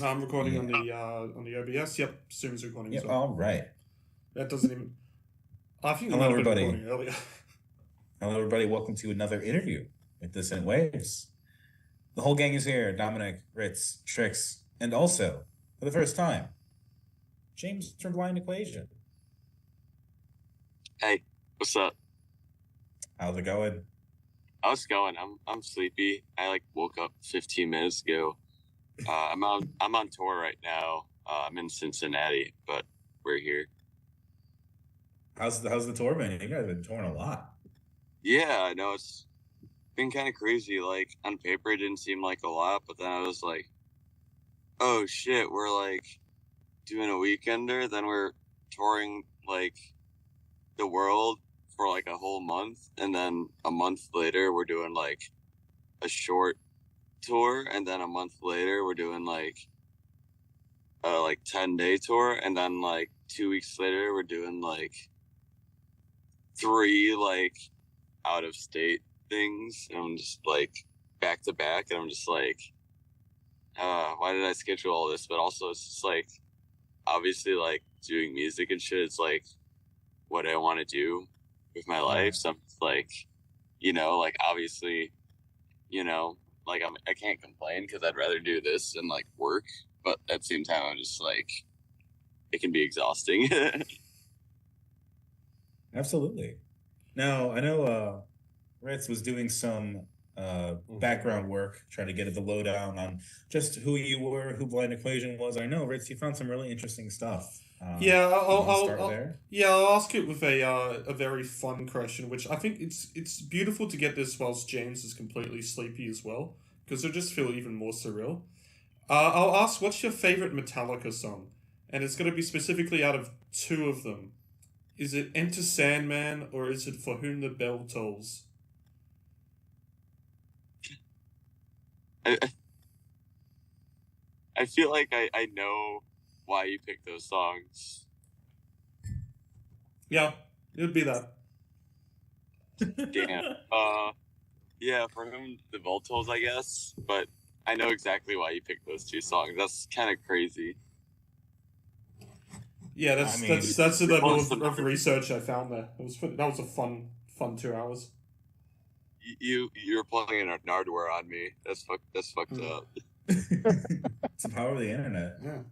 I'm recording Yeah. on the OBS. Yep, Zoom's recording as Yeah, well. all right. That doesn't even. I think we Hello, might have been everybody. recording earlier. Hello, everybody. Welcome to another interview with Dissonant Waves. The whole gang is here. Dominic, Ritz, Trix, and also, for the first time, James from Blind Equation. Hey, what's up? How's it going? How's it going? I'm sleepy. I woke up 15 minutes ago. I'm on tour right now. I'm in Cincinnati, but we're here. How's the tour been? You guys have been touring a lot. Yeah, I know it's been kind of crazy. Like on paper, it didn't seem like a lot, but then I was like, oh shit, we're like doing a weekender. Then we're touring like the world for like a whole month, and then a month later we're doing like a short tour, and then a month later we're doing like 10-day tour, and then like 2 weeks later we're doing like 3 like out of state things, and I'm just like back to back, and I'm just like why did I schedule all this? But also it's just like obviously like doing music and shit, it's like what I want to do with my life. So I'm just like, like obviously, like I can't complain because I'd rather do this than like work, but at the same time I'm just like it can be exhausting. Absolutely. Now, I know Ritz was doing some background work, trying to get the lowdown on just who you were, who Blind Equation was. I know, Ritz, you found some really interesting stuff. I'll ask it with a very fun question, which I think it's beautiful to get this whilst James is completely sleepy as well, because it'll just feel even more surreal. I'll ask, what's your favorite Metallica song? And it's going to be specifically out of 2 of them. Is it Enter Sandman, or is it For Whom the Bell Tolls? I feel like I know why you picked those songs. Yeah, it would be that. Damn. Yeah, For Whom the Bell Tolls, I guess. But I know exactly why you picked those 2 songs. That's kind of crazy. Yeah, that's the level of research I found there. That was a fun 2 hours. You're playing a Nardwuar on me. That's fucked up. It's the power of the internet. Yeah.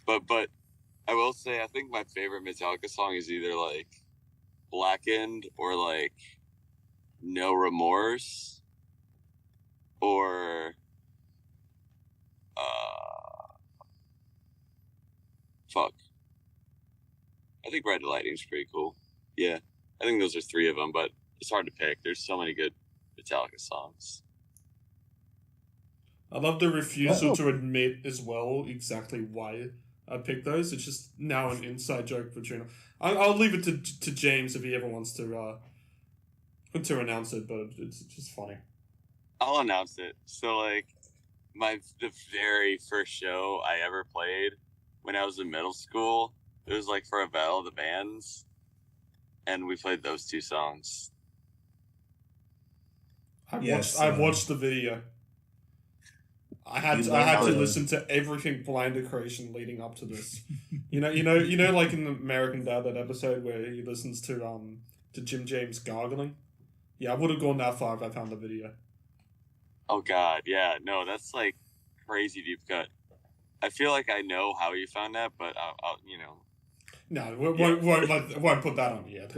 But I will say I think my favorite Metallica song is either like Blackened or like No Remorse or fuck. I think Red Lightning's pretty cool. Yeah. I think those are 3 of them, but it's hard to pick. There's so many good Metallica songs. I love the refusal to admit as well exactly why I picked those. It's just now an inside joke between them. I'll leave it to James if he ever wants to announce it, but it's just funny. I'll announce it. So like the very first show I ever played when I was in middle school, it was like for a battle of the bands, and we played those 2 songs. I've watched the video. I had to listen to everything Blind Equation leading up to this. you know, like in the American Dad, that episode where he listens to Jim James gargling. Yeah, I would have gone that far if I found the video. Oh God, yeah, no, that's like crazy deep cut. I feel like I know how you found that, but I'll No, won't put that on yet.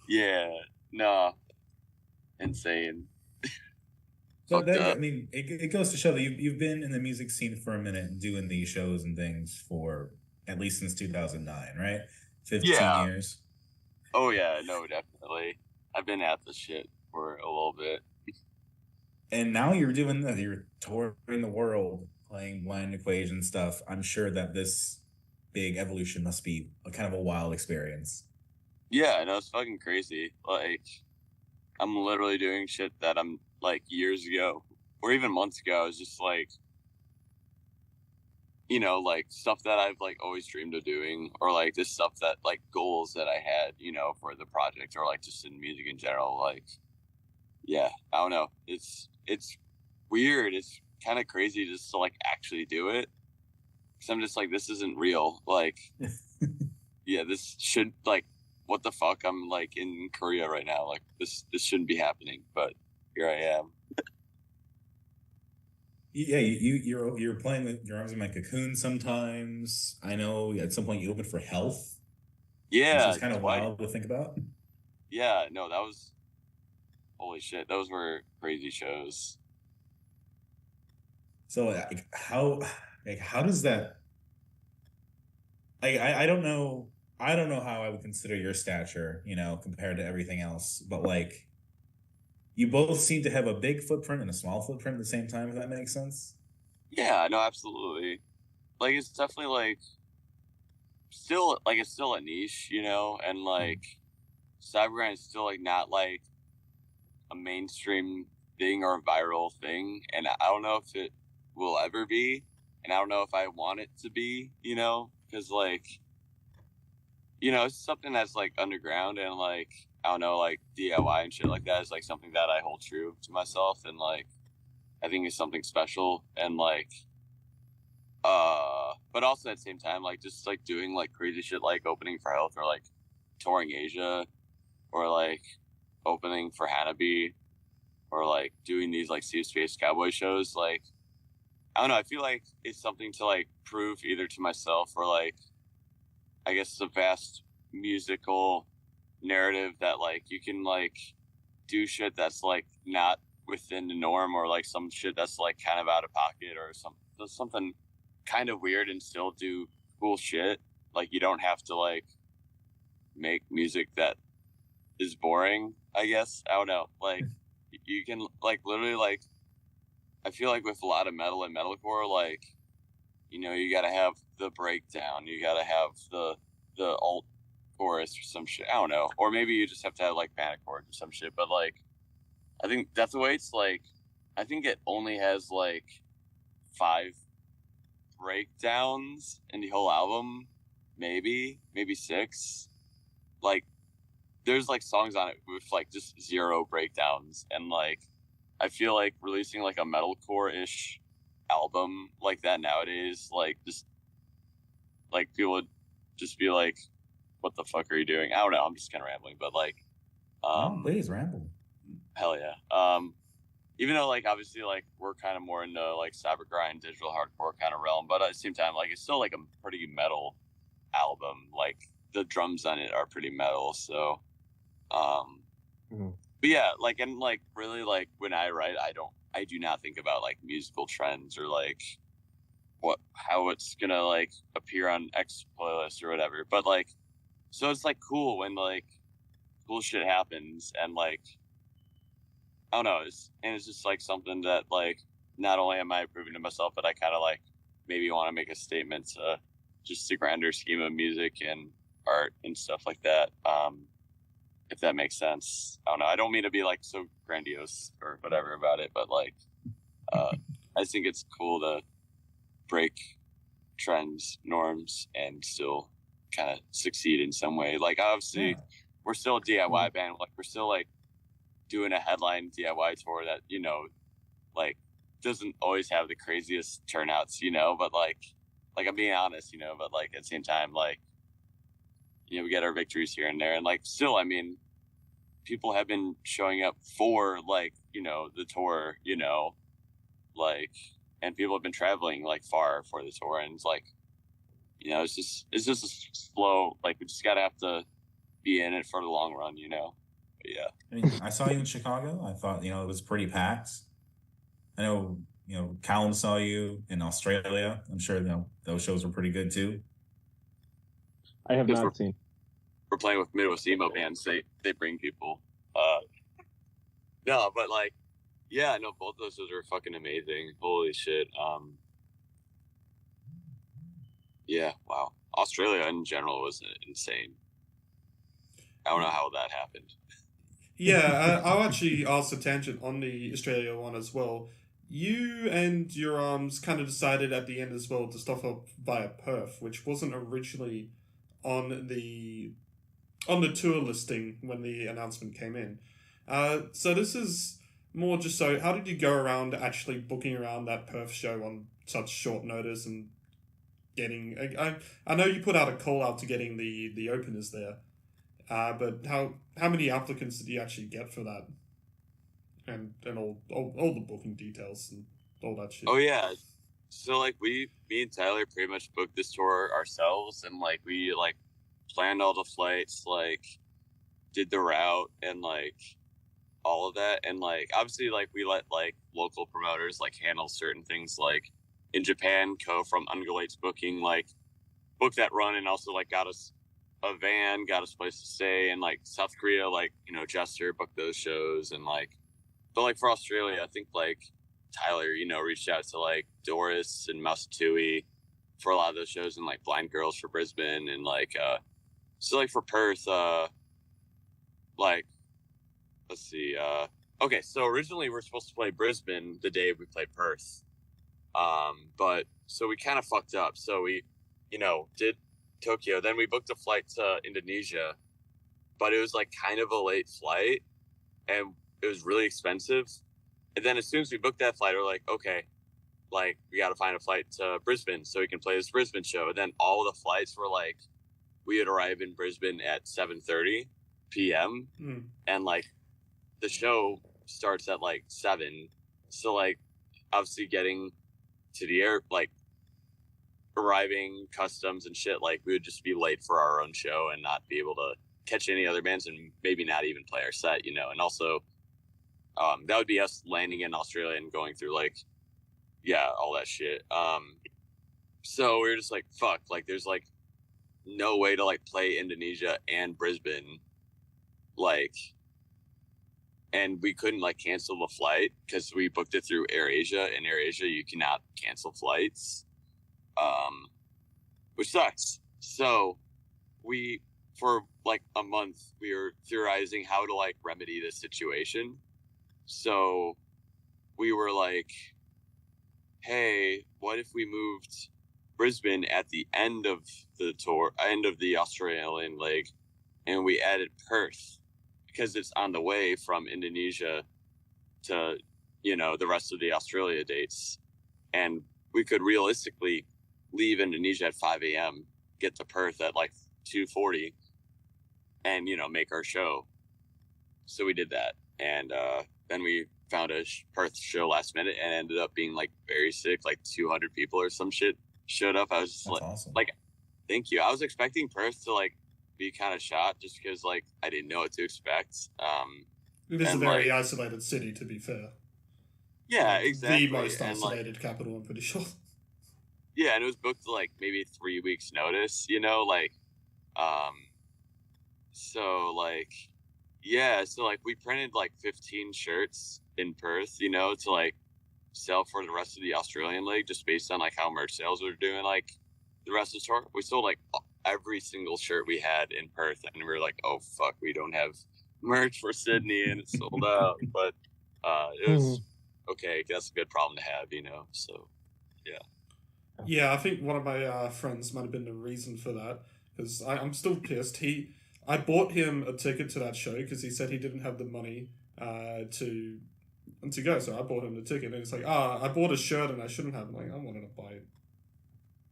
Yeah, no, insane. So I mean, it goes to show that you've been in the music scene for a minute, doing these shows and things for at least since 2009, right? 15 years. Oh yeah, no, definitely. I've been at this shit for a little bit. And now you're doing that. You're touring the world, playing Blind Equation stuff. I'm sure that this big evolution must be a kind of a wild experience. Yeah, no, it's fucking crazy. Like, I'm literally doing shit that I'm like years ago or even months ago. I was just like, like stuff that I've like always dreamed of doing, or like this stuff that like goals that I had, for the project, or like just in music in general. Like, yeah, I don't know. It's weird. It's kind of crazy just to like actually do it. Because I'm just like, this isn't real. Like, yeah, this should like, what the fuck? I'm like in Korea right now. Like this shouldn't be happening, but here I am. Yeah, you're playing with your arms in my cocoon sometimes. I know at some point you opened for Health. Yeah, which is kind of wild to think about. Yeah, no, that was holy shit. Those were crazy shows. So how does that? I don't know. I don't know how I would consider your stature, compared to everything else. But like, you both seem to have a big footprint and a small footprint at the same time. If that makes sense. Yeah, no, absolutely. Like, it's definitely like still like it's still a niche, and like Cybergrind is still like not like a mainstream thing or a viral thing, and I don't know if it will ever be, and I don't know if I want it to be, because like it's something that's like underground, and like I don't know, like DIY and shit like that is like something that I hold true to myself, and like I think it's something special, and like but also at the same time, like just like doing like crazy shit like opening for Health, or like touring Asia, or like opening for Hanabi, or like doing these like Sea of Space Cowboy shows. Like I don't know, I feel like it's something to like prove either to myself, or like I guess it's a vast musical narrative that like you can like do shit that's like not within the norm, or like some shit that's like kind of out of pocket, or something kind of weird and still do cool shit. Like you don't have to like make music that is boring, I guess. I don't know. Like you can like literally like I feel like with a lot of metal and metalcore, like you gotta have the breakdown, you gotta have the alt chorus or some shit. I don't know. Or maybe you just have to have like panic chords or some shit. But like I think Death Awaits, like I think it only has like 5 breakdowns in the whole album, maybe 6. Like there's like songs on it with like just 0 breakdowns, and like I feel like releasing like a metalcore-ish album like that nowadays, like just like people would just be like, what the fuck are you doing? I don't know, I'm just kind of rambling, but like please ramble. Hell yeah. Even though like obviously like we're kind of more into like Cybergrind, digital hardcore kind of realm, but at the same time like it's still like a pretty metal album. Like the drums on it are pretty metal, so but yeah, like, and like really like when I write, I do not think about like musical trends, or like how it's gonna like appear on X playlist or whatever. But like, so it's like cool when like cool shit happens, and like I don't know, it's just like something that like not only am I proving to myself, but I kind of like maybe want to make a statement to just the grander scheme of music and art and stuff like that. If that makes sense. I don't know. I don't mean to be like so grandiose or whatever about it, but like I just think it's cool to break trends, norms, and still kind of succeed in some way. Like obviously we're still a DIY band. Like we're still like doing a headline DIY tour that, like doesn't always have the craziest turnouts, but like I'm being honest, but like at the same time, like, we get our victories here and there, and like still, I mean, people have been showing up for like, the tour, like, and people have been traveling like far for the tour, and it's like, it's just a slow, like we just gotta have to be in it for the long run, But yeah. I mean, I saw you in Chicago. I thought, it was pretty packed. I know, Callum saw you in Australia. I'm sure, those shows were pretty good too. I have not seen. We're playing with Midwest emo bands. They bring people. No, but like, yeah, no, both those are fucking amazing. Holy shit. Yeah, wow. Australia in general was insane. I don't know how that happened. Yeah, I'll actually ask a tangent on the Australia one as well. You and your kind of decided at the end as well to stop up via Perth, which wasn't originally on the tour listing when the announcement came in. So this is more just so, how did you go around actually booking around that Perth show on such short notice and getting? I know you put out a call out to getting the openers there, but how many applicants did you actually get for that? And all the booking details and all that shit. Oh yeah, so like me and Tyler pretty much booked this tour ourselves, and like we like planned all the flights, like did the route and like all of that, and like obviously like we let like local promoters like handle certain things. Like in Japan, Co from Ungulate's booking like booked that run and also like got us a van, got us a place to stay, and like South Korea, like Jester booked those shows, and like but like for Australia, I think like Tyler reached out to like Doris and Mouseatouille for a lot of those shows, and like Blind Girls for Brisbane, and like so like for Perth, like let's see, okay, so originally we're supposed to play Brisbane the day we played Perth, but so we kind of fucked up, so we did Tokyo, then we booked a flight to Indonesia, but it was like kind of a late flight and it was really expensive. And then as soon as we booked that flight, we're like, okay, like we got to find a flight to Brisbane so we can play this Brisbane show. And then all the flights were like, we had arrived in Brisbane at 7:30 p.m. And like the show starts at like 7. So like obviously getting to the air, like arriving, customs and shit, like we would just be late for our own show and not be able to catch any other bands and maybe not even play our set, and also that would be us landing in Australia and going through like all that shit. So we were just like, fuck, like there's like no way to like play Indonesia and Brisbane, like, and we couldn't like cancel the flight because we booked it through AirAsia, and AirAsia you cannot cancel flights, which sucks. So we, for like a month, we were theorizing how to like remedy this situation. So we were like, hey, what if we moved Brisbane at the end of the tour, end of the Australian leg, and we added Perth because it's on the way from Indonesia to, the rest of the Australia dates. And we could realistically leave Indonesia at 5 a.m., get to Perth at like 2:40 and, make our show. So we did that. And, then we found a Perth show last minute and ended up being like very sick, like 200 people or some shit showed up. I was just awesome. Like, thank you. I was expecting Perth to like be kind of shot just because like I didn't know what to expect. It is a very isolated city, to be fair. Yeah, exactly. The most isolated capital, I'm pretty sure. Yeah, and it was booked like maybe 3 weeks notice, so like, yeah, so like we printed like 15 shirts in Perth, to like sell for the rest of the Australian leg, just based on like how merch sales were doing like the rest of the tour. We sold like every single shirt we had in Perth, and we were like, oh fuck, we don't have merch for Sydney, and it's sold out. But it was okay. That's a good problem to have, So yeah. Yeah, I think one of my friends might have been the reason for that, because I'm still pissed. I bought him a ticket to that show because he said he didn't have the money to go, so I bought him the ticket, and it's like, I bought a shirt and I shouldn't have. I'm like, I wanted to buy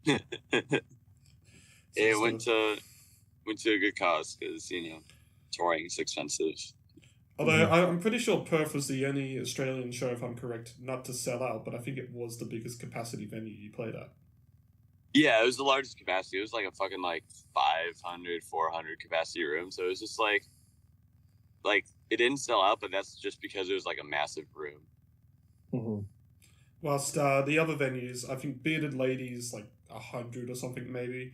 it. It went to a good cause because touring is expensive. Although I'm pretty sure Perth was the only Australian show, if I'm correct, not to sell out, but I think it was the biggest capacity venue you played at. Yeah, it was the largest capacity. It was like a fucking like 500, 400 capacity room. So it was just like it didn't sell out, but that's just because it was like a massive room. Mm-hmm. Whilst the other venues, I think Bearded Ladies, like 100 or something maybe.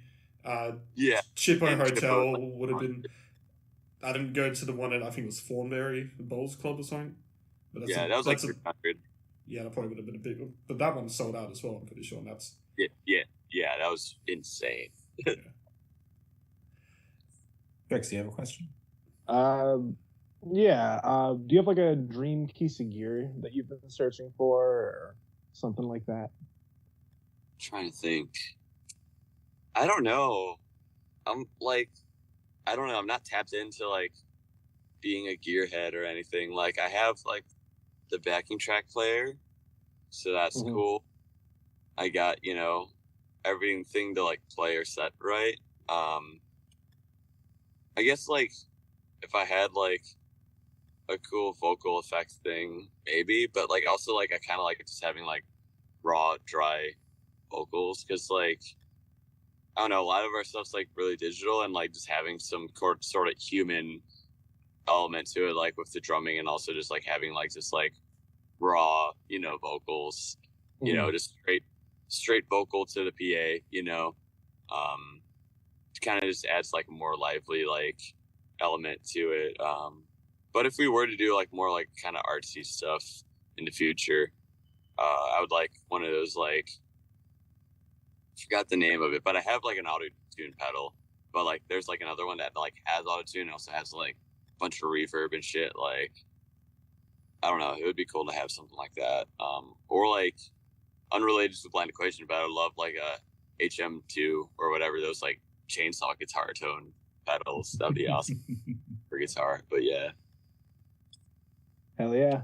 Yeah. Chippo Hotel would have been... I didn't go to the one at, I think it was Thornbury, the Bowls Club or something. But that's that was like 300. Yeah, that probably would have been a big one. But that one sold out as well, I'm pretty sure. And that's... Yeah, that was insane. Yeah. Rex, do you have a question? Yeah. Do you have like a dream piece of gear that you've been searching for or something like that? I'm trying to think. I don't know. I'm like, I don't know. I'm not tapped into like being a gearhead or anything. Like I have like the backing track player, so that's cool. I got, you know, everything to like play or set right. I guess like if I had like a cool vocal effect thing, maybe, but like also like I kind of like just having like raw, dry vocals, because like I don't know, a lot of our stuff's like really digital, and like just having some sort of human element to it, like with the drumming, and also just like having like just like raw, you know, vocals, you know, just straight vocal to the PA, you know, kind of just adds like a more lively like element to it. But if we were to do like more like kind of artsy stuff in the future, I would like one of those like, I forgot the name of it, but I have like an auto-tune pedal, but like there's like another one that like has auto-tune and also has like a bunch of reverb and shit. Like, I don't know, it would be cool to have something like that. Or like unrelated to the Blind Equation, but I would love like a HM2 or whatever, those like chainsaw guitar tone pedals. That'd be awesome for guitar. But yeah. Hell yeah.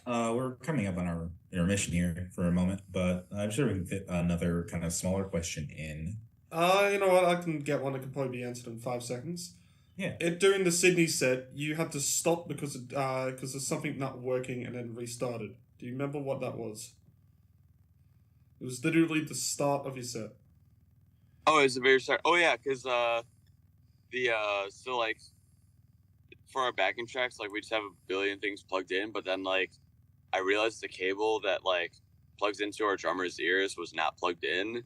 We're coming up on our intermission here for a moment, but I'm sure we can fit another kind of smaller question in. You know what? I can get one that can probably be answered in 5 seconds. Yeah. During the Sydney set, you had to stop because there's something not working and then restarted. Do you remember what that was? It was literally the start of your set. Oh, it was the very start. Oh yeah, because so like for our backing tracks, like we just have a billion things plugged in, but then like I realized the cable that like plugs into our drummer's ears was not plugged in.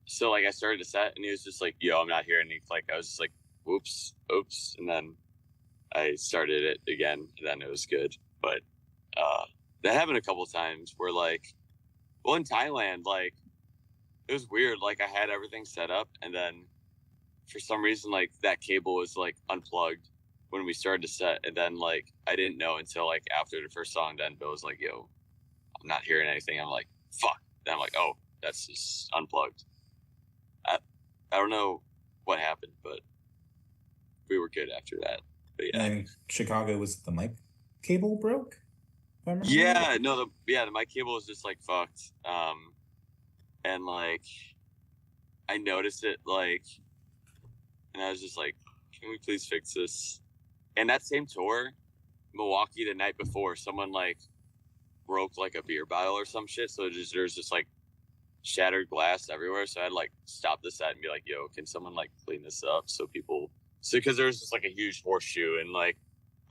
So like I started a set and he was just like, "Yo, I'm not hearing." Like I was just like, "Oops," and then I started it again, and then it was good. But that happened a couple times where like, well, in Thailand, like it was weird. Like I had everything set up, and then for some reason, like that cable was like unplugged when we started to set, and then like I didn't know until like after the first song. Then Bill was like, "Yo, I'm not hearing anything." I'm like, "Fuck." Then I'm like, "Oh, that's just unplugged." I don't know what happened, but we were good after that. But yeah, I think Chicago was the mic cable broke. If I remember yeah, right. no, the mic cable was just like fucked. And like I noticed it, like, and I was just like, "Can we please fix this?" And that same tour, Milwaukee, the night before, someone like broke like a beer bottle or some shit. So there's just like shattered glass everywhere. So I had like stop the set and be like, "Yo, can someone like clean this up?" So because there's just like a huge horseshoe, and like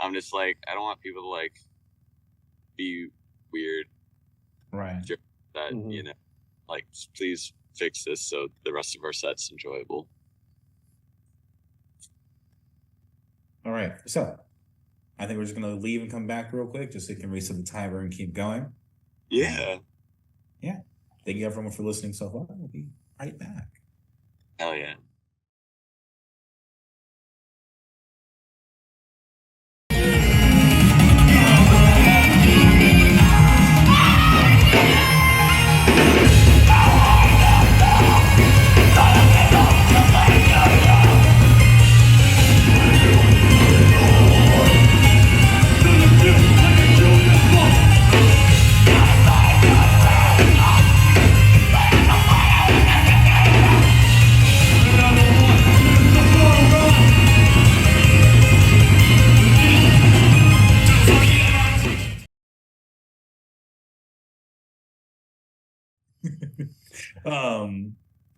I'm just like, I don't want people to like be weird, Right. that you know, like, please fix this so the rest of our set's enjoyable. All right, so I think we're just gonna leave and come back real quick, just so you can reset the timer and keep going. Yeah. Yeah. Thank you everyone for listening so far. We'll be right back. Hell yeah.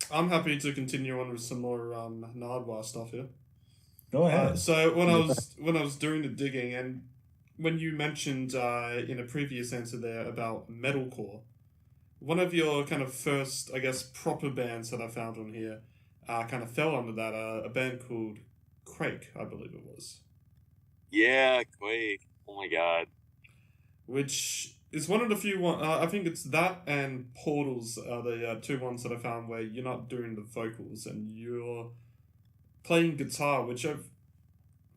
I'm happy to continue on with some more Nardwuar stuff here. Go ahead. So when I was doing the digging, and when you mentioned in a previous answer there about metalcore, one of your kind of first, I guess, proper bands that I found on here kind of fell under that, a band called Quake, I believe it was. Yeah, Quake. Oh my god. Which is one of the few one. I think it's that and Portals are the two ones that I found where you're not doing the vocals and you're playing guitar, which that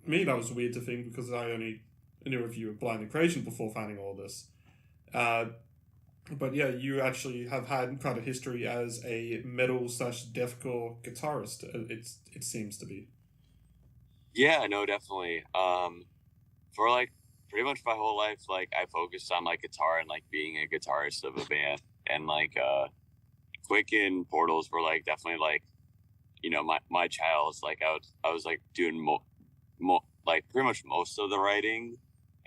was weird to think because I only knew of you at Blind Equation before finding all this. But yeah, you actually have had quite a history as a metal/deathcore guitarist. It seems to be. Yeah, no, definitely. for like pretty much my whole life, like I focused on like guitar and like being a guitarist of a band, and like Quick and Portals were like definitely like, you know, my child's like I was like doing like pretty much most of the writing,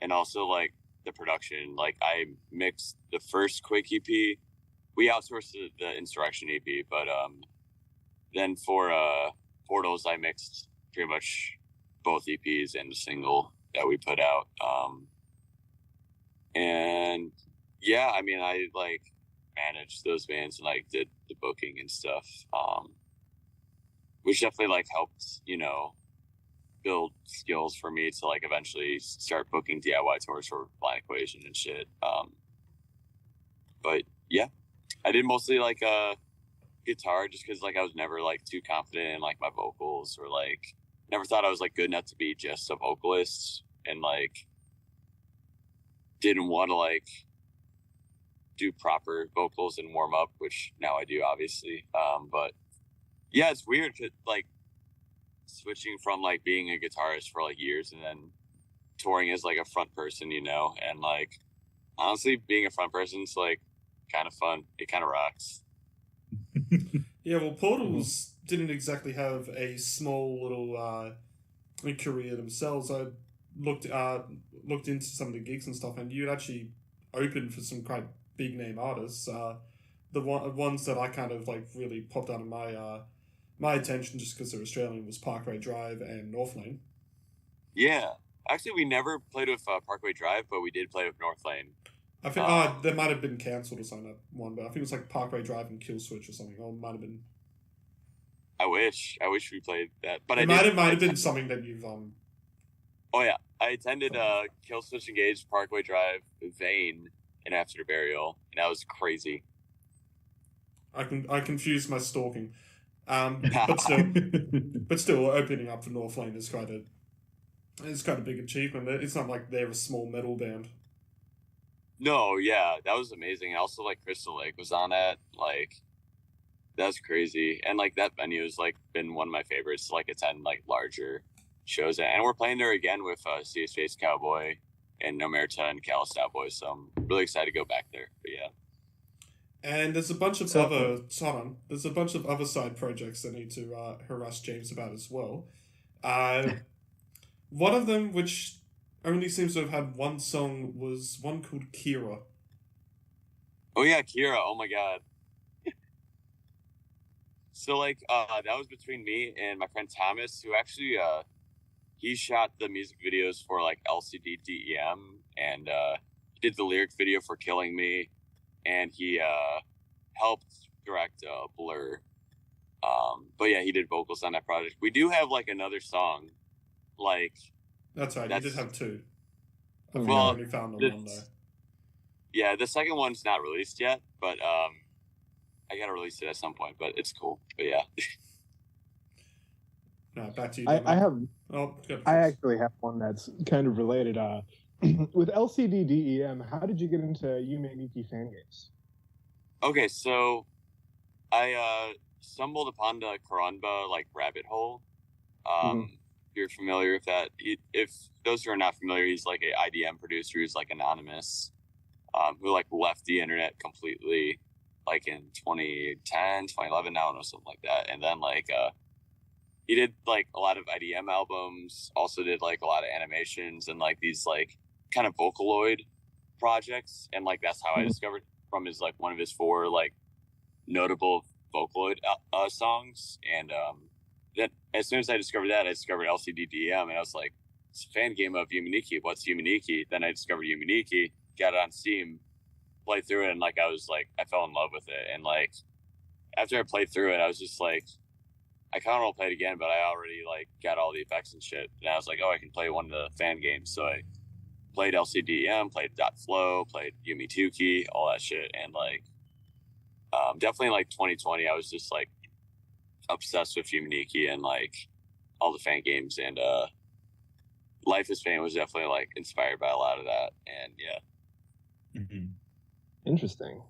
and also like the production. Like I mixed the first Quick EP. We outsourced the Insurrection EP, but then for Portals I mixed pretty much both EPs and the single that we put out. And yeah, I mean, I like managed those bands and like did the booking and stuff, which definitely like helped, you know, build skills for me to like eventually start booking DIY tours for Blind Equation and shit. But yeah, I did mostly like guitar just because like I was never like too confident in like my vocals, or like never thought I was like good enough to be just a vocalist, and like didn't want to like do proper vocals and warm up, which now I do obviously. But yeah, it's weird to like switching from like being a guitarist for like years and then touring as like a front person, you know, and like honestly being a front person's like kind of fun. It kind of rocks. Yeah, well, Portals didn't exactly have a small little career themselves. I looked into some of the gigs and stuff, and you'd actually opened for some quite big name artists. The ones that I kind of like really popped out of my attention just because they're Australian was Parkway Drive and North Lane. Yeah, actually, we never played with Parkway Drive, but we did play with North Lane. I think they might have been cancelled or something, that one, but I think it was like Parkway Drive and Kill Switch or something. Or it might have been. I wish we played that, but it might have been something that you've Oh yeah, I attended Kill Switch Engage, Parkway Drive, Vane, and After the Burial, and that was crazy. I confused my stalking, but still opening up for North Lane is quite a big achievement. It's not like they're a small metal band. No, yeah, that was amazing. And also, like, Crystal Lake was on that. Like, that's crazy. And, like, that venue has, like, been one of my favorites to, like, attend, like, larger shows at. And we're playing there again with Sea of Space Cowboy and Nomerta and Callous Cowboy. So I'm really excited to go back there. But, yeah. And there's a bunch of there's a bunch of other side projects that need to harass James about as well. One of them, which only seems to have had one song, was one called Kira. Oh yeah, Kira. Oh my god. So like that was between me and my friend Thomas, who actually he shot the music videos for like LCD DEM, and did the lyric video for Killing Me, and he helped direct Blur. But yeah, he did vocals on that project. We do have like another song, like. That's right. You did have two. I think well, I only found the one though. Yeah, the second one's not released yet, but I gotta release it at some point. But it's cool. But yeah. No, back to you. I have. Oh, I actually have one that's kind of related. With LCD DEM, how did you get into Yume Nikki fan games? Okay, so I stumbled upon the Karanba like rabbit hole. You're familiar with that. If those who are not familiar, he's like a IDM producer who's like anonymous, who like left the internet completely like in 2010, 2011, I don't know, something like that. And then like he did like a lot of IDM albums, also did like a lot of animations and like these like kind of Vocaloid projects. And like that's how I discovered from his like one of his 4 like notable Vocaloid songs. And then as soon as I discovered that, I discovered LCD DM, and I was like, it's a fan game of Yume Nikki. What's Yume Nikki? Then I discovered Yume Nikki, got it on Steam, played through it, and like I fell in love with it. And like after I played through it, I was just like, I kind of want to play it again, but I already like got all the effects and shit. And I was like, oh, I can play one of the fan games. So I played LCDM, played .flow, played Yume Tuki, all that shit. And like definitely like 2020, I was just like obsessed with Yume Nikki and like all the fan games, and Life is Pain was definitely like inspired by a lot of that. And yeah. Interesting.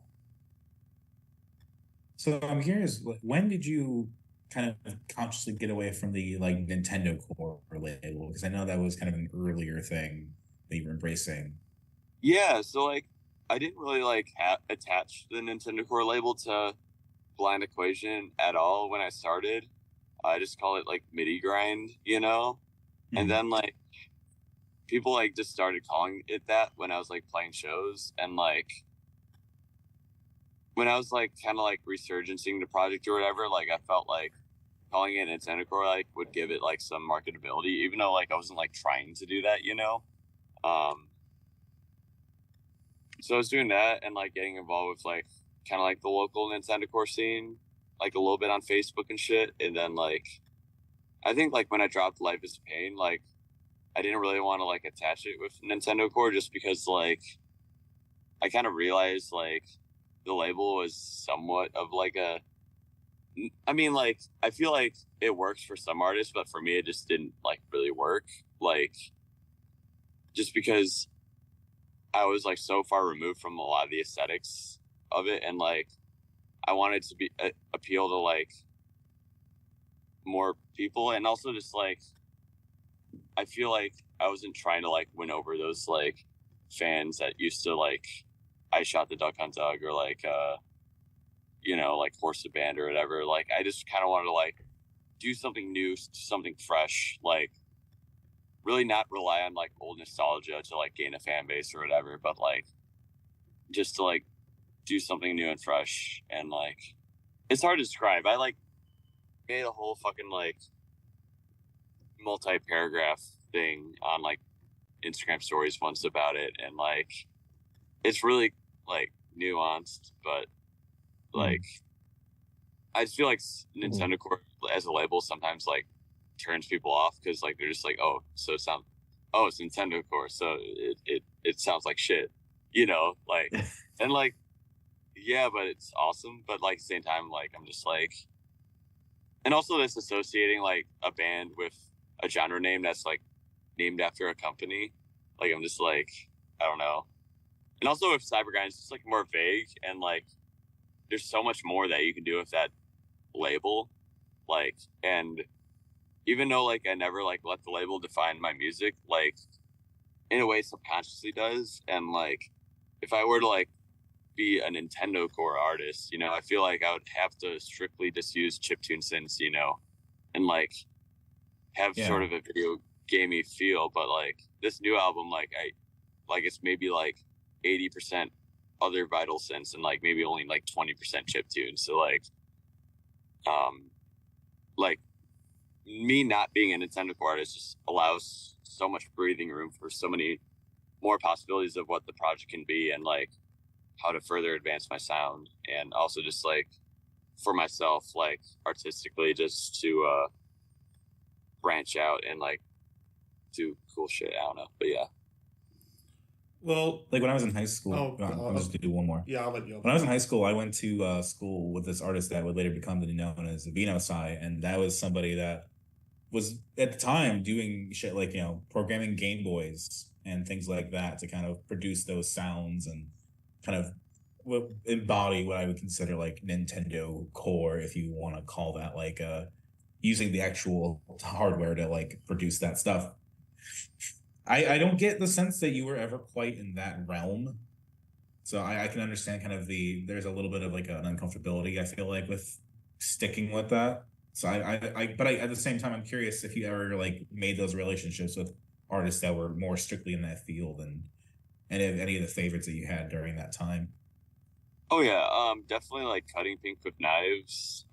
So I'm curious, when did you kind of consciously get away from the like Nintendocore label? Because I know that was kind of an earlier thing that you were embracing? Yeah, so like I didn't really like attach the Nintendocore label to Blind Equation at all when I started. I just call it like MIDI grind, you know? And then like people like just started calling it that when I was like playing shows, and like when I was like kind of like resurgencing the project or whatever, like I felt like calling it Nintendocore like would give it like some marketability, even though like I wasn't like trying to do that, you know? So I was doing that and like getting involved with like kind of like the local Nintendocore scene, like a little bit on Facebook and shit. And then like I think like when I dropped Life is Pain, like I didn't really want to like attach it with Nintendocore just because like I kind of realized like the label was somewhat of like I mean, like I feel like it works for some artists, but for me it just didn't like really work. Like just because I was like so far removed from a lot of the aesthetics of it, and like I wanted to be appeal to like more people, and also just like I feel like I wasn't trying to like win over those like fans that used to like I Shot the Duck on Doug or like you know, like Horse the Band or whatever. Like I just kind of wanted to like do something new, something fresh, like really not rely on like old nostalgia to like gain a fan base or whatever, but like just to like do something new and fresh. And like it's hard to describe. I like made a whole fucking like multi-paragraph thing on like Instagram stories once about it, and like it's really like nuanced, but like I just feel like Nintendocore as a label sometimes like turns people off because like they're just like, oh, so it's Nintendocore, so it sounds like shit, you know, like and like yeah, but it's awesome, but like at the same time like I'm just like, and also this associating like a band with a genre name that's like named after a company, like I'm just like I don't know. And also with Cybergrind it's just like more vague, and like there's so much more that you can do with that label, like, and even though like I never like let the label define my music, like in a way subconsciously does. And like if I were to like be a Nintendocore artist, you know, I feel like I would have to strictly just use chiptune synths, you know, and like have sort of a video gamey feel. But like this new album, like I like it's maybe like 80% other vital synths and like maybe only like 20% chiptune. So like me not being a Nintendocore artist just allows so much breathing room for so many more possibilities of what the project can be, and like how to further advance my sound, and also just like for myself, like artistically, just to branch out and like do cool shit. I don't know, but yeah. Well, Like when I was in high school, I'll just do one more. Yeah, I'll let you. When I was in high school, I went to school with this artist that would later become known as Vinosai, and that was somebody that was at the time doing shit like, you know, programming Game Boys and things like that to kind of produce those sounds and kind of embody what I would consider like Nintendocore, if you want to call that, like using the actual hardware to like produce that stuff. I don't get the sense that you were ever quite in that realm. So I can understand kind of there's a little bit of like an uncomfortability, I feel like, with sticking with that. So but at the same time, I'm curious if you ever like made those relationships with artists that were more strictly in that field, and if any of the favorites that you had during that time. Oh yeah, definitely like Cutting Pink with Knives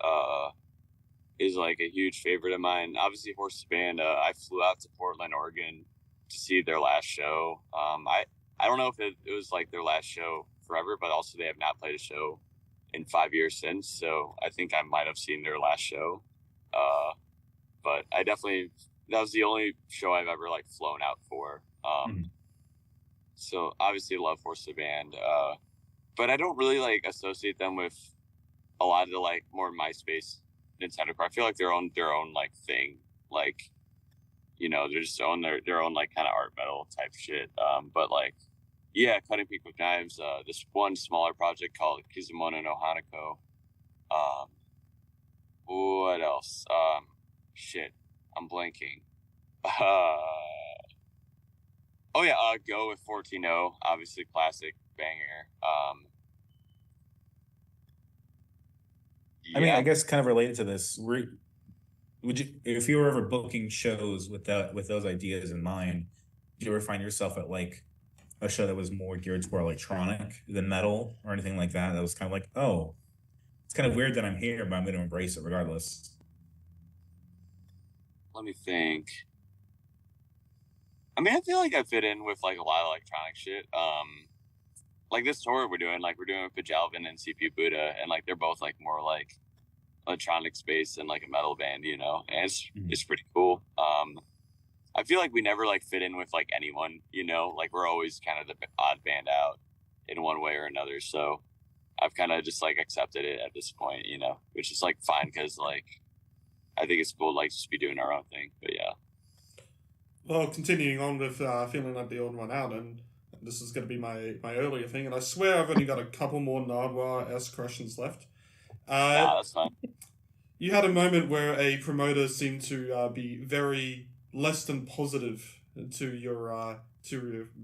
is like a huge favorite of mine. Obviously Horse Band, I flew out to Portland, Oregon to see their last show. I don't know if it was like their last show forever, but also they have not played a show in 5 years since, so I think I might have seen their last show. But I definitely, that was the only show I've ever like flown out for. So obviously love Horse the Band, but I don't really like associate them with a lot of the like more MySpace Nintendocore. I feel like their own like thing, like, you know, they're just own their own like kind of art metal type shit. But like, yeah, Cutting Pink with Knives. This one smaller project called Kizumono no Hanako. What else? Shit, I'm blanking. Oh Oh yeah, Go with 14-0, obviously classic banger. I mean, Yeah. I guess kind of related to this, would you, if you were ever booking shows with those ideas in mind, did you ever find yourself at like a show that was more geared toward electronic than metal or anything like that? That was kind of like, oh, it's kind of weird that I'm here, but I'm going to embrace it regardless. Let me think. I mean, I feel like I fit in with like a lot of electronic shit. Like this tour we're doing with Pajalvin and CPU Buddha, and like they're both like more like electronic space and like a metal band, you know, and it's pretty cool. I feel like we never like fit in with like anyone, you know, like we're always kind of the odd band out in one way or another. So I've kind of just like accepted it at this point, you know, which is like fine because like I think it's cool like just be doing our own thing. But yeah. Well, continuing on with feeling like the odd one out, and this is going to be my earlier thing, and I swear I've only got a couple more Nardwuar-esque questions left. That's fine. You had a moment where a promoter seemed to be very less than positive to your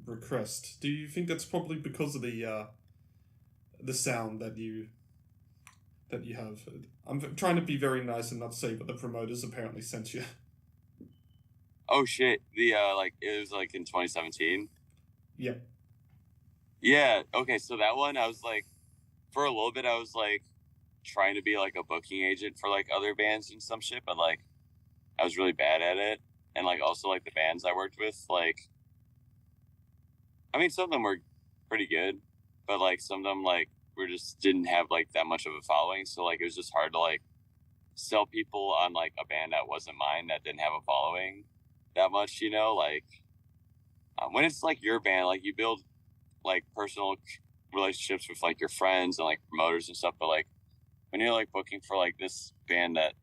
request. Do you think that's probably because of the sound that you have? I'm trying to be very nice and not say what the promoters apparently sent you. Oh shit! The like it was like in 2017. Yep. Yeah. Okay. So that one, I was like, for a little bit, I was like trying to be like a booking agent for like other bands and some shit, but like I was really bad at it. And like also like the bands I worked with, like, I mean, some of them were pretty good, but like some of them like were just didn't have like that much of a following. So like it was just hard to like sell people on like a band that wasn't mine that didn't have a following that much, you know, like when it's like your band, like you build like personal relationships with like your friends and like promoters and stuff, but like when you're like booking for like this band that,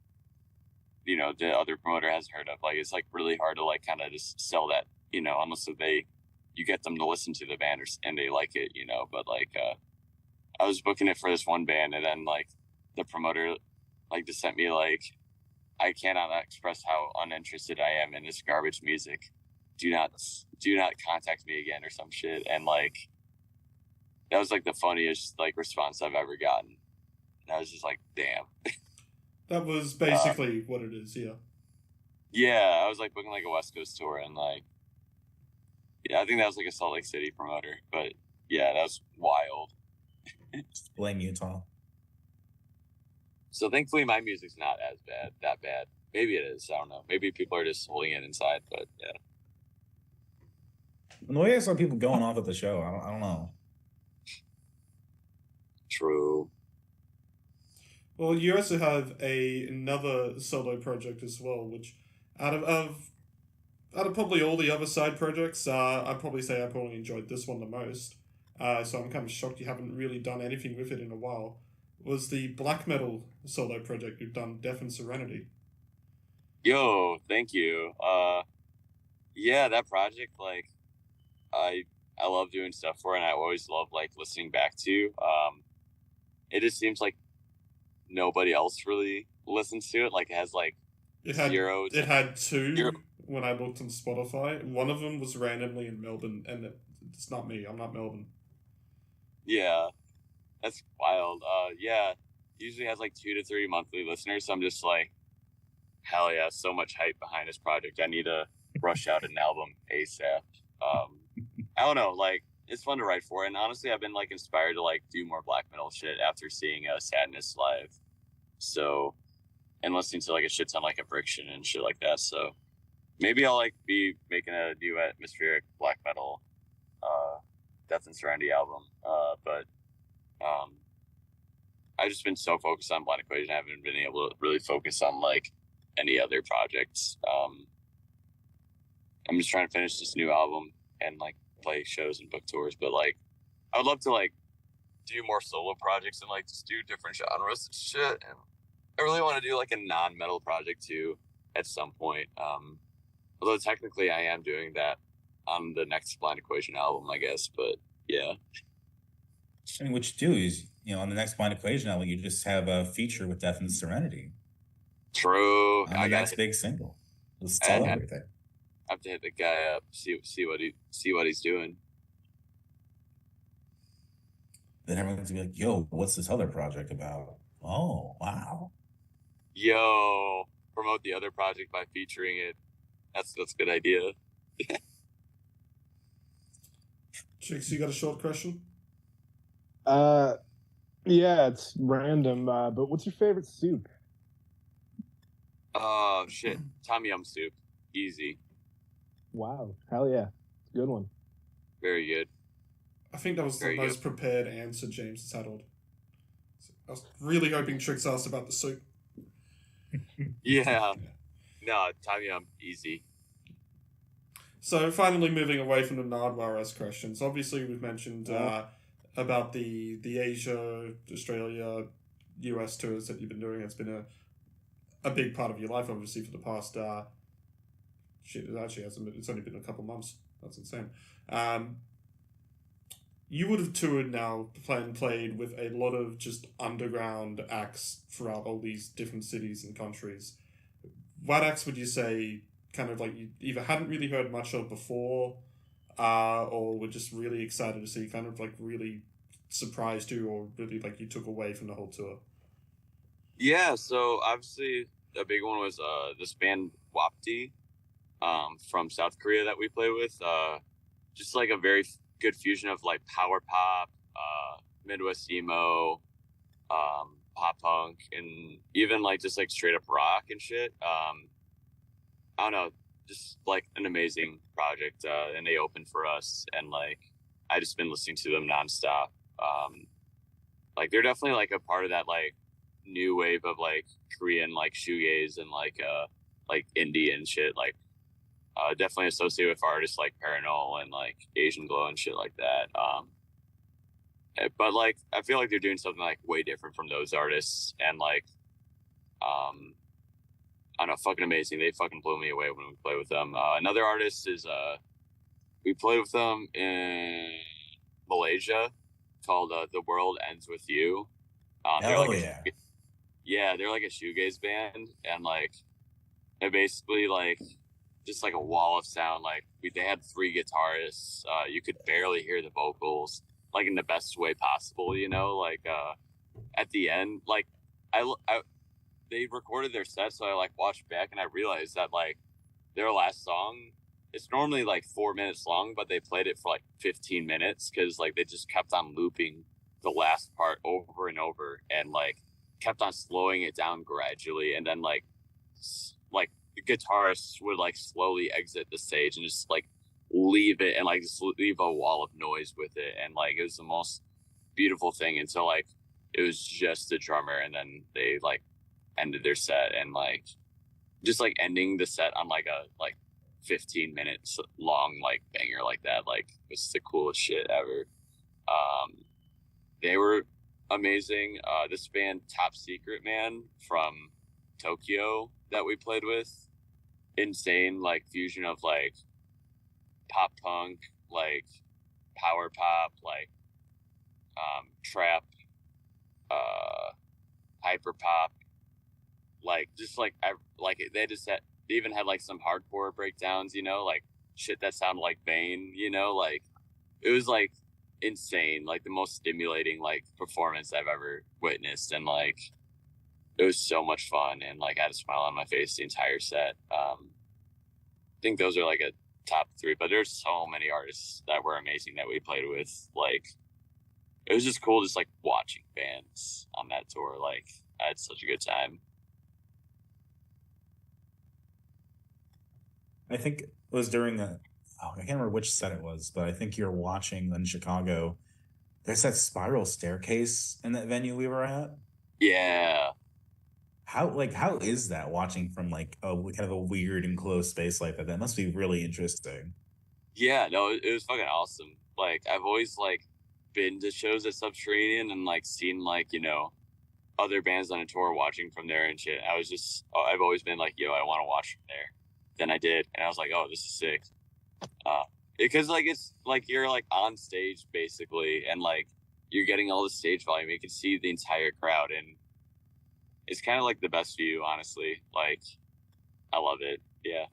you know, the other promoter hasn't heard of, like it's like really hard to like kind of just sell that, you know, unless you get them to listen to the band and they like it, you know. But like I was booking it for this one band, and then like the promoter like just sent me like, I cannot express how uninterested I am in this garbage music. Do not contact me again or some shit. And like that was like the funniest like response I've ever gotten. And I was just like, damn. That was basically what it is, yeah. Yeah, I was like booking like a West Coast tour, and like, yeah, I think that was like a Salt Lake City promoter. But yeah, that was wild. Blame Utah. So thankfully my music's not as that bad. Maybe it is, I don't know. Maybe people are just holding it inside, but yeah. The way I saw people going off at the show, I don't know. True. Well, you also have another solo project as well, which out of probably all the other side projects, I'd probably say I probably enjoyed this one the most. So I'm kind of shocked you haven't really done anything with it in a while. Was the black metal solo project you've done, Death and Serenity. Yo, thank you. Yeah, that project, like, I love doing stuff for it, and I always love like listening back to. It just seems like nobody else really listens to it. Like it has like It zero. had two when I looked on Spotify. One of them was randomly in Melbourne, and it's not me. I'm not Melbourne. Yeah, that's wild. Yeah, usually has like 2 to 3 monthly listeners. So I'm just like, hell yeah, so much hype behind this project. I need to rush out an album ASAP. I don't know, like it's fun to write for, and honestly, I've been like inspired to like do more black metal shit after seeing Sadness live. So, and listening to like a shit ton like Affliction and shit like that. So maybe I'll like be making a new atmospheric black metal Death and Serenity album. But I've just been so focused on Blind Equation, I haven't been able to really focus on like any other projects. I'm just trying to finish this new album and like play shows and book tours, but like I would love to like do more solo projects and like just do different genres and shit. And I really want to do like a non-metal project too at some point. Although technically I am doing that on the next Blind Equation album, I guess. But yeah. I mean, what you do is, you know, on the next Blind Equation album, you just have a feature with Death and Serenity. True. On the next big single. Let's tell everything. have to hit the guy up, see what he's doing. Then everyone's gonna be like, "Yo, what's this other project about?" Oh, wow. Yo, promote the other project by featuring it. That's a good idea. Chicks, you got a short question? Yeah, it's random. But what's your favorite soup? Oh shit, Tom Yum soup, easy. Wow, hell yeah, good one. Very good. I think that was Very the most prepared answer James has had. I was really hoping Trix asked about the soup. Yeah. No, Tom Yum, easy. So finally moving away from the Nardwuar-esque questions, obviously we've mentioned about the Asia, Australia, US tours that you've been doing. It's been a big part of your life, obviously, for the past... shit, it actually hasn't been... It's only been a couple months. That's insane. You would have toured now and played with a lot of just underground acts throughout all these different cities and countries. What acts would you say kind of like you either hadn't really heard much of before or were just really excited to see, kind of like really surprised you or really like you took away from the whole tour? Yeah, so obviously a big one was this band Wapti from South Korea that we play with. Just like a very good fusion of like power pop, Midwest emo, pop punk, and even like just like straight up rock and shit. I don't know, just like an amazing project. And they opened for us, and like I just been listening to them nonstop. Like they're definitely like a part of that like new wave of like Korean like shoegaze and like indie and shit. Like definitely associated with artists like Paranol and like Asian Glow and shit like that. But like I feel like they're doing something like way different from those artists, and like I don't know, fucking amazing. They fucking blew me away when we played with them. Another artist is we played with them in Malaysia called The World Ends With You. They're like they're like a shoegaze band, and like they're basically like just like a wall of sound. Like they had 3 guitarists. You could barely hear the vocals, like in the best way possible, you know. Like at the end, like they recorded their set, so I like watched back and I realized that like their last song, it's normally like 4 minutes long, but they played it for like 15 minutes because like they just kept on looping the last part over and over, and like kept on slowing it down gradually, and then like the guitarist would like slowly exit the stage and just like leave it, and like just leave a wall of noise with it, and like it was the most beautiful thing until like it was just the drummer, and then they like ended their set, and like just like ending the set on like a 15 minutes long like banger like that, like it's the coolest shit ever. They were amazing. This band Top Secret Man from Tokyo that we played with, insane like fusion of like pop punk, like power pop, like trap, hyper pop, like just like they even had like some hardcore breakdowns, you know, like shit that sounded like Bane, you know, like it was like insane, like the most stimulating like performance I've ever witnessed, and like it was so much fun, and like I had a smile on my face the entire set. I think those are like a top 3, but there's so many artists that were amazing that we played with. Like it was just cool just like watching bands on that tour. Like I had such a good time. I think it was during I can't remember which set it was, but I think you're watching in Chicago. There's that spiral staircase in that venue we were at. Yeah. How is that, watching from like a kind of a weird enclosed space like that? That must be really interesting. Yeah, no, it was fucking awesome. Like I've always like been to shows at Subterranean and like seen like, you know, other bands on a tour watching from there and shit. I've always been like, yo, I want to watch from there. Then I did, and I was like, oh, this is sick. Because like it's like you're like on stage basically, and like you're getting all the stage volume. You can see the entire crowd, and it's kind of like the best view, honestly. Like I love it. Yeah.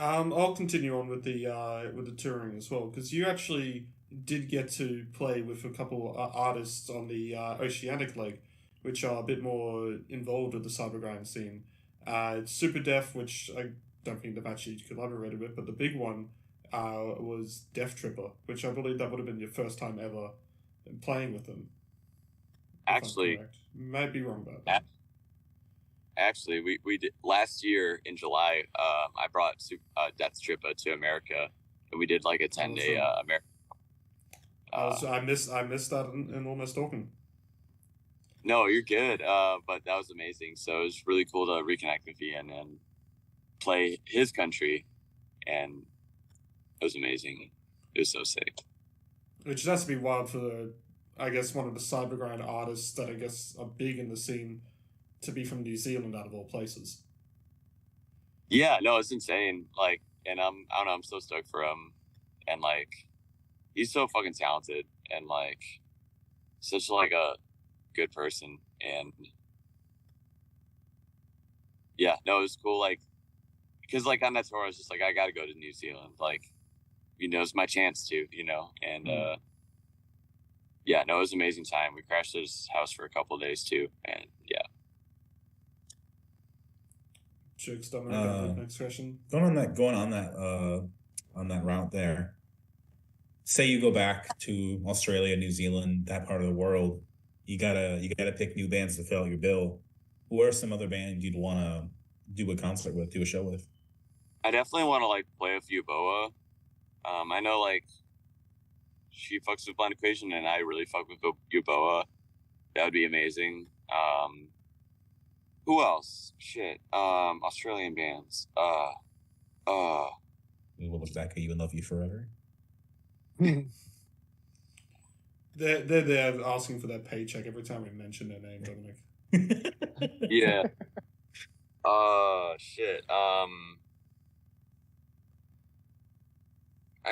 I'll continue on with the touring as well, because you actually did get to play with a couple artists on the Oceanic leg, which are a bit more involved with the Cybergrind scene. Super Death, which I don't think they've actually collaborated with, but the big one was DEATHTRIPPA, which I believe that would have been your first time ever playing with them. Actually, might be wrong about that. Actually, we did last year in July. I brought DEATHTRIPPA to America, and we did like a 10-day America. I missed that in almost talking. No, you're good. But that was amazing. So it was really cool to reconnect with Ian and play his country, and it was amazing. It was so sick. Which has to be wild for I guess one of the Cybergrind artists that I guess are big in the scene to be from New Zealand out of all places. Yeah, no, it's insane. Like, and I don't know, I'm so stoked for him, and like, he's so fucking talented, and like, such like a good person, and yeah, no, it was cool. Like, because like on that tour, I was just like, I gotta go to New Zealand. Like, you know, it's my chance to, you know, and yeah, no, it was an amazing time. We crashed at his house for a couple of days too, and yeah. Jokes, Dominic, next question. Going on that route there. Say you go back to Australia, New Zealand, that part of the world, you gotta pick new bands to fill out your bill. Who are some other bands you'd want to do a concert with, do a show with? I definitely want to like play with Uboa. I know like she fucks with Blind Equation, and I really fuck with Uboa. That would be amazing. Who else? Shit. Australian bands. We will look back at you and love you forever. They're asking for their paycheck every time we mention their name, Dominic. Yeah. Shit. I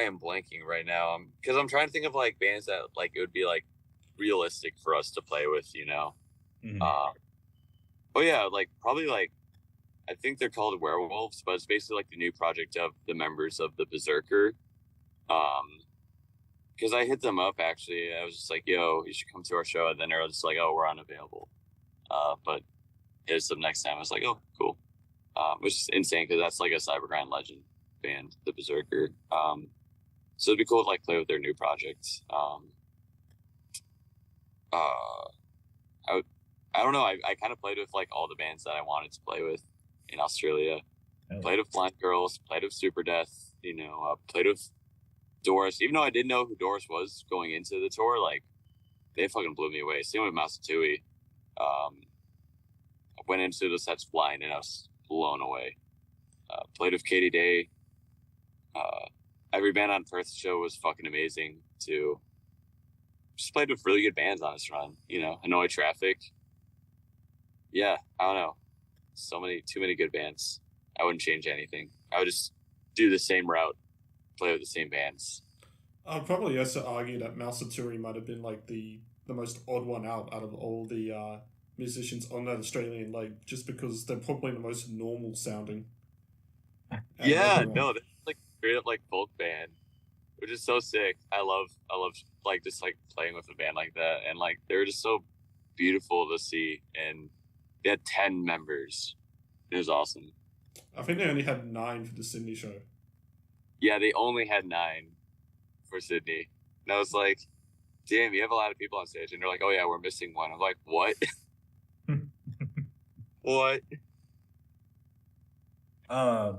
am blanking right now. Because I'm trying to think of like bands that like it would be like realistic for us to play with, you know. Mm-hmm. Oh yeah, like probably like I think they're called Werewolves, but it's basically like the new project of the members of the Berserker. Because I hit them up actually. I was just like, "Yo, you should come to our show," and then they're just like, "Oh, we're unavailable." But here's them next time. I was like, "Oh, cool," which is insane because that's like a Cybergrind legend band, the Berserker. So it'd be cool to like play with their new projects. I don't know. I kind of played with like all the bands that I wanted to play with in Australia. Played with Blind Girls, played with Super Death, you know, played with Doris. Even though I didn't know who Doris was going into the tour, like they fucking blew me away. Same with Mouseatouille. I went into the sets blind and I was blown away. Played with Katie Day. Every band on Perth show was fucking amazing too. Just played with really good bands on this run, you know, Hanoi Traffic. Yeah, I don't know. Too many good bands. I wouldn't change anything. I would just do the same route, play with the same bands. I'd probably also argue that Mouseatouille might have been like the most odd one out of all the musicians on that Australian leg, just because they're probably the most normal sounding. Yeah, no, they're like straight up like folk band, which is so sick. I love like just like playing with a band like that, and like they're just so beautiful to see, and they had 10 members. It was awesome. I think they only had 9 for the Sydney show. Yeah, they only had 9 for Sydney. And I was like, damn, you have a lot of people on stage. And they're like, oh yeah, we're missing one. I'm like, what? What?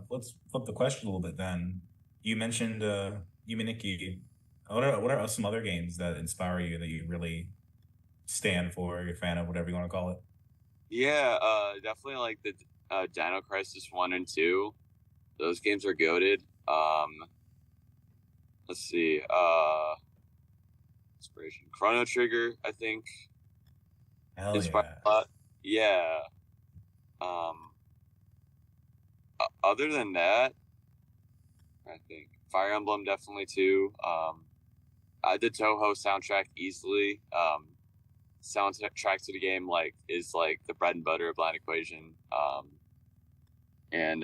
Let's flip the question a little bit then. You mentioned Yume Nikki. What are some other games that inspire you that you really stand for, you're a fan of, whatever you want to call it? Yeah, definitely like the Dino Crisis 1 and 2. Those games are goated. Let's see. Inspiration. Chrono Trigger, I think. Hell inspired yeah. a lot. Yeah. Other than that, I think Fire Emblem definitely too. The Toho soundtrack easily. Soundtrack to the game like is like the bread and butter of Blind Equation. And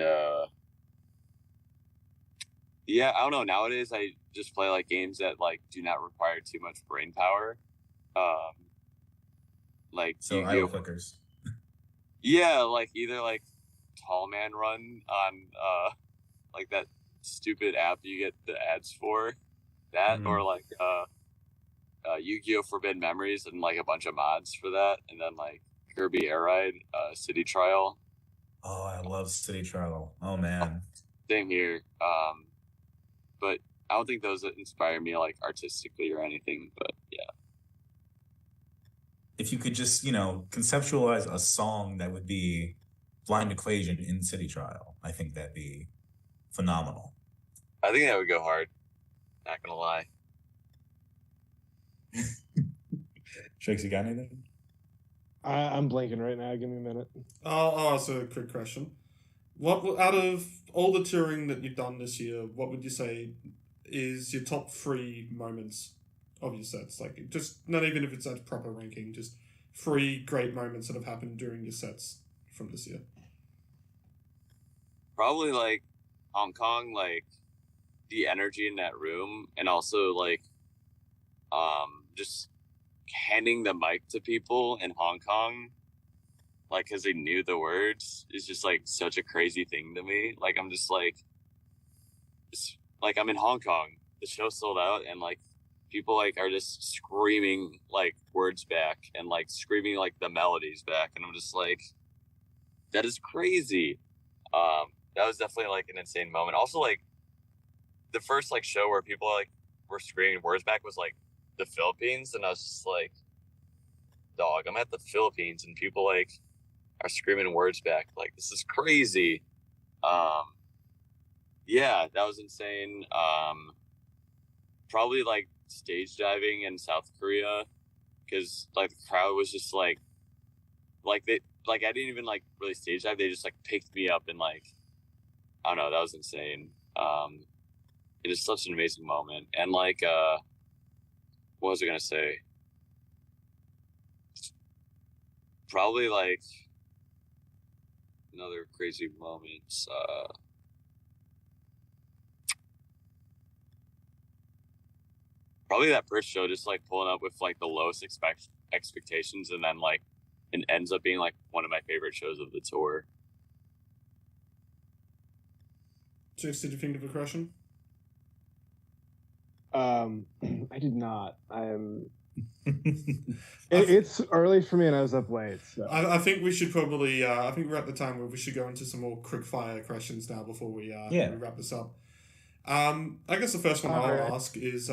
Yeah, I don't know. Nowadays, I just play like games that like do not require too much brain power. Um, like So idle clickers. Yeah, like either like Tall Man Run on like that stupid app you get the ads for, that or like Yu-Gi-Oh! Forbidden Memories and like a bunch of mods for that, and then like Kirby Air Ride, City Trial. Oh, I love City Trial. Oh man. Same here. But I don't think those inspire me like artistically or anything. But yeah. If you could just, conceptualize a song that would be Blind Equation in City Trial, I think that'd be phenomenal. I think that would go hard. Not gonna lie. Shakes, you got anything? I'm blanking right now. Give me a minute. I'll ask a quick question. What out of all the touring that you've done this year, what would you say is your top 3 moments of your sets? Like, just not even if it's a proper ranking, just 3 great moments that have happened during your sets from this year. Probably like Hong Kong, like the energy in that room, and also like just handing the mic to people in Hong Kong, like because they knew the words, is just like such a crazy thing to me. Like I'm just like, I'm in Hong Kong, the show sold out, and like people like are just screaming like words back and like screaming like the melodies back, and I'm just like, that is crazy. That was definitely like an insane moment. Also, like the first like show where people like were screaming words back was like the Philippines, and I was just like, dog, I'm at the Philippines and people like are screaming words back. Like, this is crazy. Yeah, that was insane. Probably like stage diving in South Korea, because like the crowd was just like they like I didn't even like really stage dive. They just like picked me up and like, I don't know, that was insane. It is such an amazing moment. And like what was I gonna say? Probably like another crazy moments. Probably that first show, just like pulling up with like the lowest expectations, and then like it ends up being like one of my favorite shows of the tour. Chicks, did you think of a question? I did not. It's early for me, and I was up late. So. I think we should probably. I think we're at the time where we should go into some more quickfire questions now before we wrap this up. I guess the first one I'll ask is,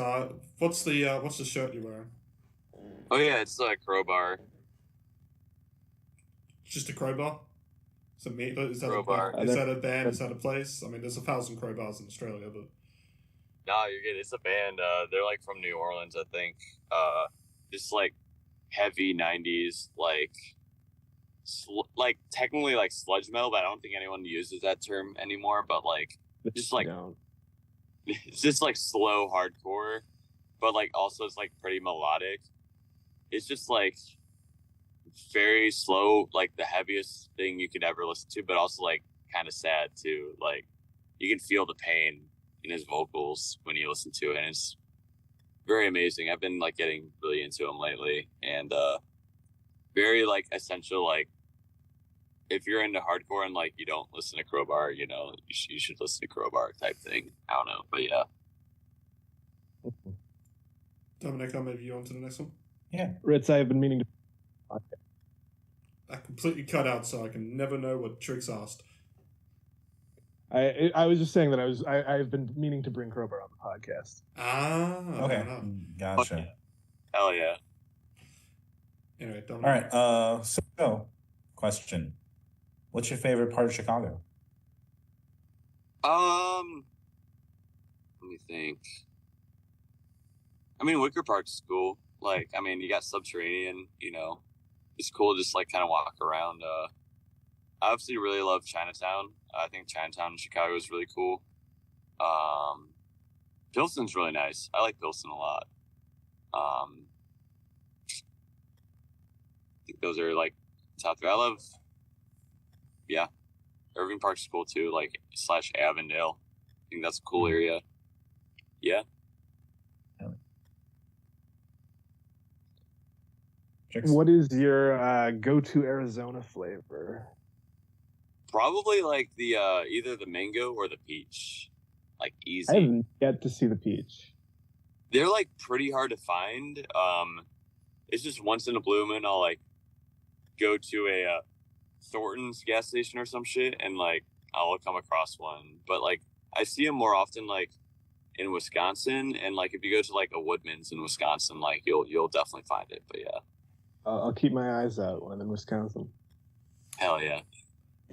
what's the shirt you're wearing? Oh yeah, it's like Crowbar. Just a crowbar. Is that Crowbar. Is that a band? Is that a place? I mean, there's 1,000 crowbars in Australia, but. No, you're good. It's a band. They're like from New Orleans, I think. Just like heavy '90s, like technically like sludge metal, but I don't think anyone uses that term anymore. But like, just like it's just like slow hardcore, but like also it's like pretty melodic. It's just like very slow, like the heaviest thing you could ever listen to, but also like kind of sad too. Like you can feel the pain in his vocals when you listen to it, and it's very amazing. I've been like getting really into him lately, and very like essential. Like if you're into hardcore and like you don't listen to Crowbar, you should listen to Crowbar type thing. I don't know, but yeah. Dominic, I'll move you on to the next one. Yeah, Ritz, I've been meaning to. I completely cut out, so I can never know what Trix asked. I was just saying that I've been meaning to bring Crowbar on the podcast. Okay, gotcha. Okay. Hell yeah. Anyway, Dominic. All right. So, question: what's your favorite part of Chicago? Let me think. I mean, Wicker Park's cool. Like, I mean, you got Subterranean. It's cool to just like kind of walk around. I obviously really love Chinatown. I think Chinatown in Chicago is really cool. Pilsen's really nice. I like Pilsen a lot. I think those are like top 3. I love, Irving Park's cool too, like / Avondale. I think that's a cool area. Yeah. What is your go-to Arizona flavor? Probably like the either the mango or the peach. Like easy. I haven't yet to see the peach. They're like pretty hard to find. It's just once in a blue moon I'll like go to a Thornton's gas station or some shit, and like I'll come across one. But like I see them more often like in Wisconsin, and like if you go to like a Woodman's in Wisconsin, like you'll definitely find it. But yeah, I'll keep my eyes out when I'm in Wisconsin. hell yeah.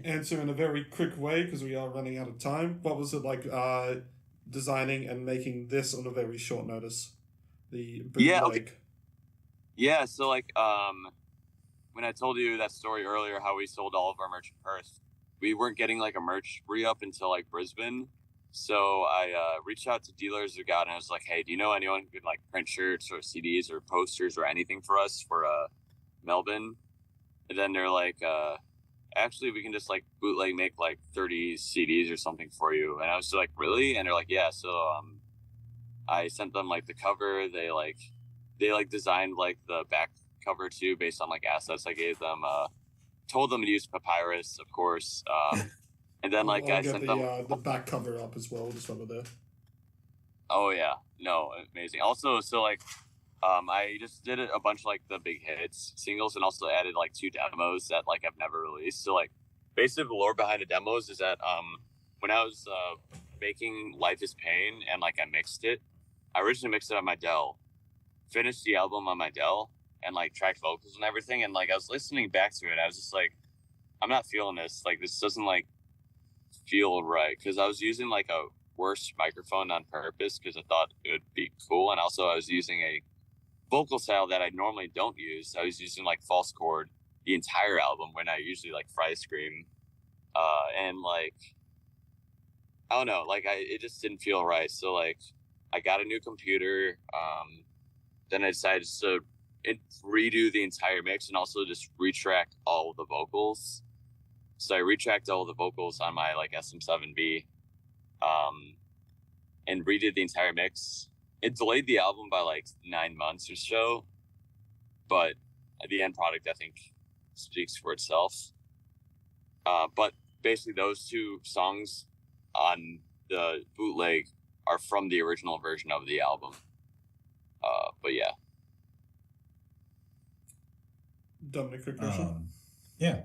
Answer in a very quick way because we are running out of time. What was it like designing and making this on a very short notice? The bootleg. Yeah, okay. Yeah, so like when I told you that story earlier, how we sold all of our merch in Perth, we weren't getting like a merch re-up until like Brisbane. So I reached out to dealers who got, and I was like, hey, do you know anyone who could like print shirts or CDs or posters or anything for us for Melbourne? And then they're like, actually, we can just like bootleg make like 30 CDs or something for you. And I was like, really? And they're like, yeah. So I sent them like the cover. They designed like the back cover too, based on like assets I gave them. Told them to use papyrus, of course. And then like I sent them the back cover up as well, just over there. Oh yeah, no, amazing. Also, so like I just did a bunch of like the big hits singles, and also added like 2 demos that like I've never released. So like basically the lore behind the demos is that when I was making Life is Pain and like I mixed it, I originally mixed it on my Dell, finished the album on my Dell, and like tracked vocals and everything, and like I was listening back to it, I was just like, I'm not feeling this. Like this doesn't like feel right, because I was using like a worse microphone on purpose because I thought it would be cool, and also I was using a vocal style that I normally don't use. I was using like false chord the entire album when I usually like fry scream, and like I don't know, like it just didn't feel right. So like I got a new computer, then I decided to redo the entire mix and also just retrack all of the vocals. So I retracked all the vocals on my like SM7B, and redid the entire mix. It delayed the album by like 9 months or so, but the end product I think speaks for itself. But basically those 2 songs on the bootleg are from the original version of the album. But yeah. Dominic, quick question. Yeah.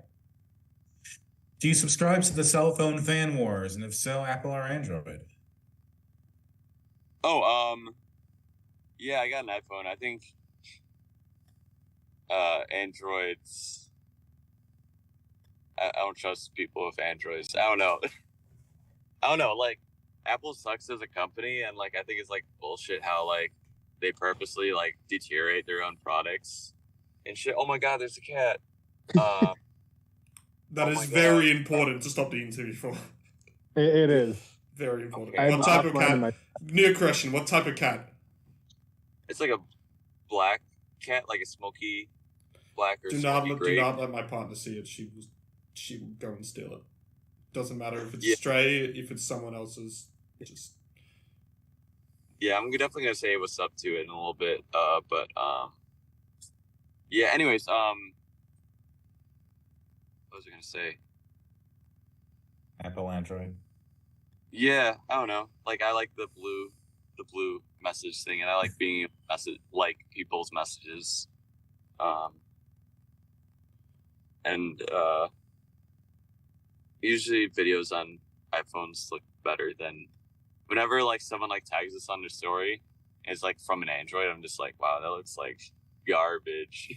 Do you subscribe to the cell phone fan wars, and if so, Apple or Android? Oh, yeah, I got an iPhone. I think Androids. I don't trust people with Androids. I don't know. I don't know. Like, Apple sucks as a company, and like I think it's like bullshit how like they purposely like deteriorate their own products and shit. Oh my god, there's a cat. That is very important to stop the interview for. It is. Very important. Okay. What type of cat? New question. What type of cat? It's like a black cat, like a smoky black or smoky gray. Do not let my partner see it. She will go and steal it. Doesn't matter if it's stray, if it's someone else's. Just yeah, I'm definitely gonna say what's up to it in a little bit. But yeah. Anyways, what was I gonna say? Apple, Android. Yeah, I don't know. Like I like the blue message thing, and I like being able to message like people's messages. And usually videos on iPhones look better than whenever like someone like tags us on their story and it's like from an Android. I'm just like, wow, that looks like garbage.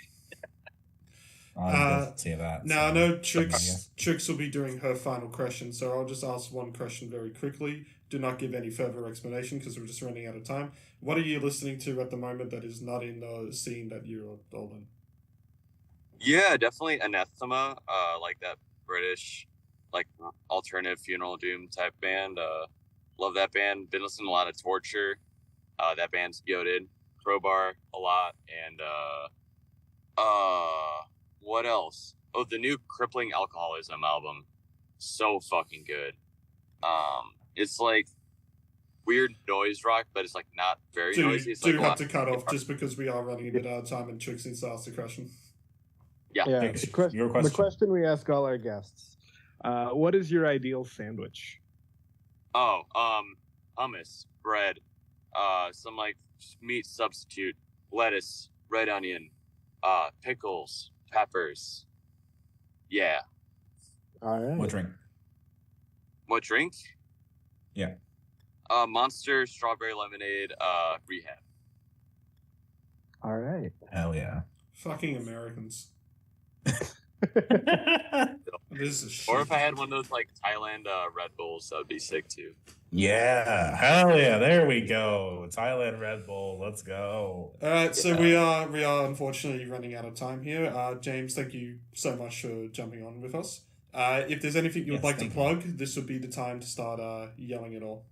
See that. Now I know Trix will be doing her final question, so I'll just ask one question very quickly. Do not give any further explanation because we're just running out of time. What are you listening to at the moment that is not in the scene that you're all in? Yeah, definitely Anathema, like that British, like alternative funeral doom type band. Love that band. Been listening to a lot of Torture. That band's goated. Crowbar a lot, and what else? Oh, the new Crippling Alcoholism album, so fucking good. It's like weird noise rock, but it's like not very Do noisy. It's do like a have lot to cut off of- just because we are running a bit out of time and Trixie's asked a question. Yeah, Thanks. Your the question. question we ask all our guests: what is your ideal sandwich? Oh, hummus, bread, some like meat substitute, lettuce, red onion, pickles, peppers. Yeah. All right. What drink? What drink? Yeah. Monster, strawberry lemonade, rehab. All right. Hell yeah. Fucking Americans. This is shit. Or if I had one of those like Thailand Red Bulls, that would be sick too. Yeah. Hell yeah. There we go. Thailand Red Bull. Let's go. All right, so Yeah. we are unfortunately running out of time here. James, thank you so much for jumping on with us. If there's anything you would Yes, like to thank plug, this would be the time to start yelling it all.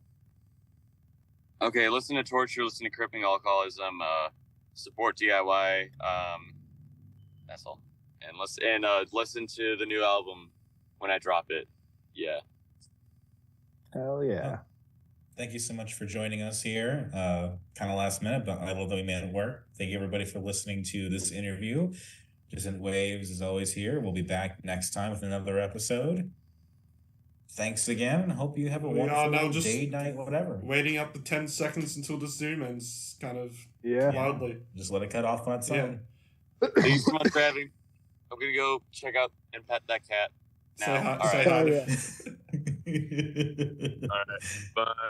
Okay, listen to Torture, listen to Crippling Alcoholism, support DIY. That's all. And listen to the new album when I drop it. Yeah. Hell yeah. Thank you so much for joining us here. Kind of last minute, but I love that we made it work. Thank you everybody for listening to this interview. Dissonant Waves is always here. We'll be back next time with another episode. Thanks again. Hope you have a We are wonderful now just day, night, whatever. Waiting up the 10 seconds until the Zoom ends, kind of Yeah. wildly. Just let it cut off on its own. Thank you so much for having me. I'm gonna go check out and pet that cat now. Say hi. All Say right. hi. Oh, yeah. All right. Bye.